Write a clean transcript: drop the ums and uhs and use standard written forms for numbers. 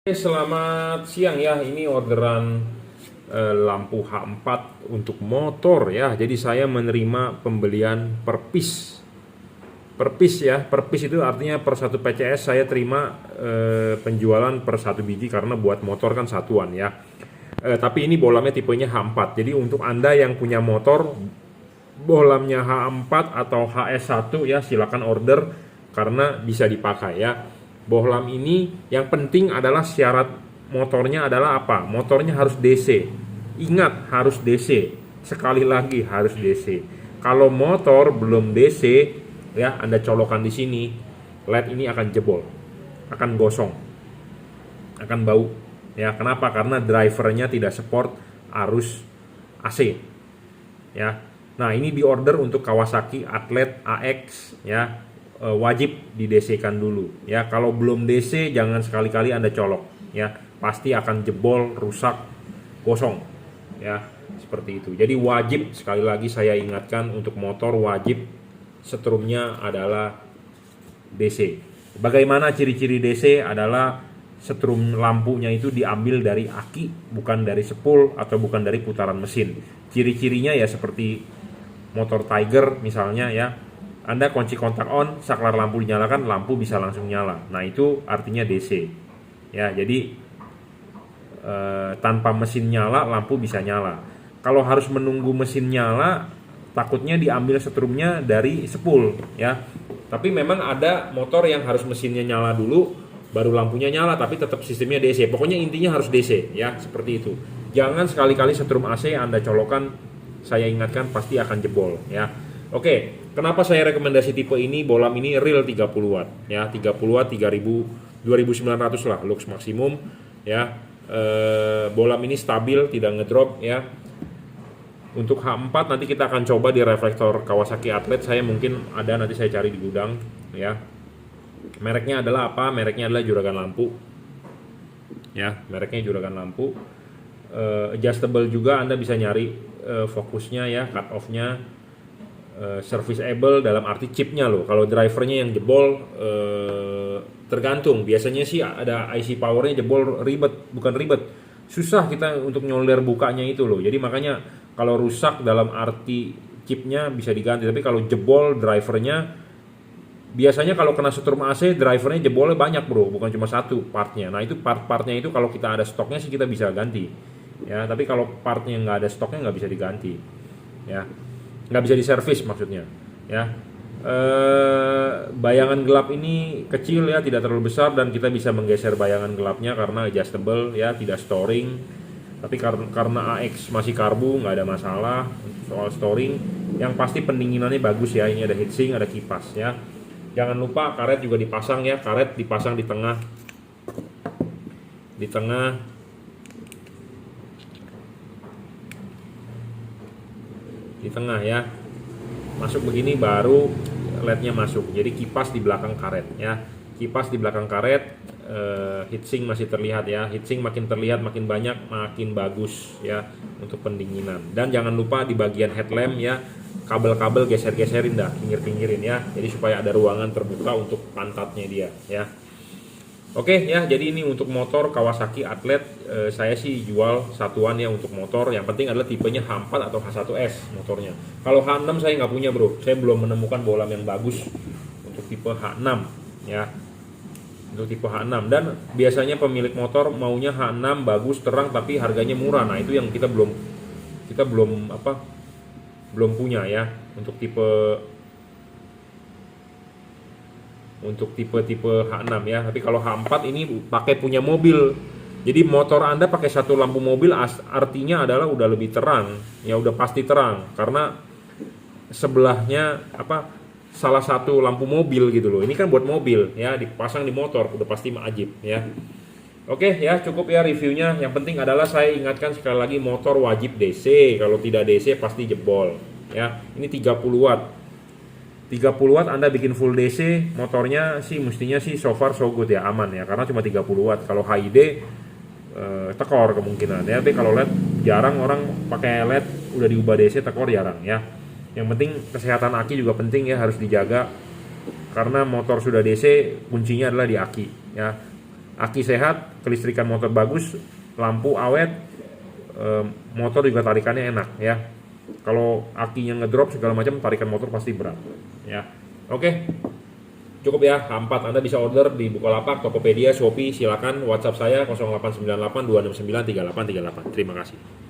Selamat siang ya, ini orderan lampu H4 untuk motor ya. Jadi saya menerima pembelian per piece. Per piece ya, per piece itu artinya per satu PCS saya terima penjualan per satu biji karena buat motor kan satuan ya. Tapi ini bolamnya tipenya H4. Jadi untuk Anda yang punya motor bolamnya H4 atau HS1 ya silakan order karena bisa dipakai ya. Bohlam ini yang penting adalah syarat motornya adalah apa? Motornya harus DC. Ingat harus DC. Sekali lagi harus DC. Kalau motor belum DC ya Anda colokan di sini, LED ini akan jebol, akan gosong, akan bau. Ya, kenapa? Karena drivernya tidak support arus AC. Ya. Nah, ini diorder untuk Kawasaki Athlete AX ya. Wajib di DC-kan dulu ya. Kalau belum DC jangan sekali-kali Anda colok ya, pasti akan jebol, rusak, gosong ya, seperti itu. Jadi wajib, sekali lagi saya ingatkan, untuk motor wajib setrumnya adalah DC. Bagaimana ciri-ciri DC? Adalah setrum lampunya itu diambil dari aki, bukan dari spool atau bukan dari putaran mesin. Ciri-cirinya ya seperti motor Tiger misalnya ya, Anda kunci kontak on, saklar lampu dinyalakan, lampu bisa langsung nyala. Nah itu artinya DC. Ya, jadi tanpa mesin nyala, lampu bisa nyala. Kalau harus menunggu mesin nyala, takutnya diambil setrumnya dari spool. Ya, tapi memang ada motor yang harus mesinnya nyala dulu, baru lampunya nyala, tapi tetap sistemnya DC. Pokoknya intinya harus DC. Ya, seperti itu. Jangan sekali-kali setrum AC Anda colokan, saya ingatkan pasti akan jebol. Ya. Oke, kenapa saya rekomendasi tipe ini? Bohlam ini real 30 watt ya, 30 watt 3000 2900 lah lux maksimum ya. Bohlam ini stabil, tidak ngedrop ya. Untuk H4 nanti kita akan coba di reflektor Kawasaki Athlete, saya mungkin ada, nanti saya cari di gudang ya. Mereknya adalah apa? Mereknya adalah Juragan Lampu. Ya, mereknya Juragan Lampu. Adjustable juga, Anda bisa nyari fokusnya ya, cut off-nya. Serviceable dalam arti chipnya loh. Kalau drivernya yang jebol tergantung. Biasanya sih ada IC powernya jebol, ribet, bukan ribet, susah kita untuk nyolder bukanya itu loh. Jadi makanya kalau rusak dalam arti chipnya bisa diganti. Tapi kalau jebol drivernya, biasanya kalau kena setrum AC drivernya jebolnya banyak bro, bukan cuma satu partnya. Nah itu part-partnya itu kalau kita ada stoknya sih kita bisa ganti ya. Tapi kalau partnya nggak ada stoknya nggak bisa diganti ya, nggak bisa diservis maksudnya ya. Bayangan gelap ini kecil ya, tidak terlalu besar, dan kita bisa menggeser bayangan gelapnya karena adjustable ya, tidak storing. Tapi karena AX masih karbu, nggak ada masalah soal storing. Yang pasti pendinginannya bagus ya, ini ada heatsink, ada kipas ya. Jangan lupa karet juga dipasang ya, karet dipasang di tengah ya, masuk begini baru LED-nya masuk. Jadi kipas di belakang karet ya, kipas di belakang karet. Heatsink masih terlihat ya, heatsink makin terlihat, makin banyak, makin bagus ya untuk pendinginan. Dan jangan lupa di bagian headlamp ya, kabel-kabel geser-geserin dah, pinggir-pinggirin ya, jadi supaya ada ruangan terbuka untuk pantatnya dia ya. Oke ya, jadi ini untuk motor Kawasaki Athlete. Saya sih jual satuan ya untuk motor. Yang penting adalah tipenya H4 atau H1S motornya. Kalau H6 saya nggak punya bro, saya belum menemukan bohlam yang bagus untuk tipe H6 ya. Untuk tipe H6, dan biasanya pemilik motor maunya H6 bagus, terang, tapi harganya murah. Nah itu yang kita belum punya ya untuk tipe H6 ya. Tapi kalau H4 ini pakai punya mobil. Jadi motor Anda pakai satu lampu mobil, artinya adalah udah lebih terang. Ya udah pasti terang karena sebelahnya salah satu lampu mobil gitu loh. Ini kan buat mobil ya, dipasang di motor udah pasti ajib ya. Oke ya, cukup ya reviewnya. Yang penting adalah saya ingatkan sekali lagi, motor wajib DC. Kalau tidak DC pasti jebol ya. Ini 30 watt. 30 watt Anda bikin full DC, motornya sih mestinya sih so far so good ya, aman ya, karena cuma 30 watt. Kalau HID tekor kemungkinan ya. Tapi kalau LED jarang orang pakai LED, udah diubah DC tekor jarang ya. Yang penting kesehatan aki juga penting ya, harus dijaga karena motor sudah DC kuncinya adalah di aki ya. Aki sehat, kelistrikan motor bagus, lampu awet, motor juga tarikannya enak ya. Kalau akinya ngedrop segala macam, tarikan motor pasti berat ya. Oke, cukup ya. H4 Anda bisa order di Bukalapak, Tokopedia, Shopee. Silakan WhatsApp saya 0898 269 3838. Terima kasih.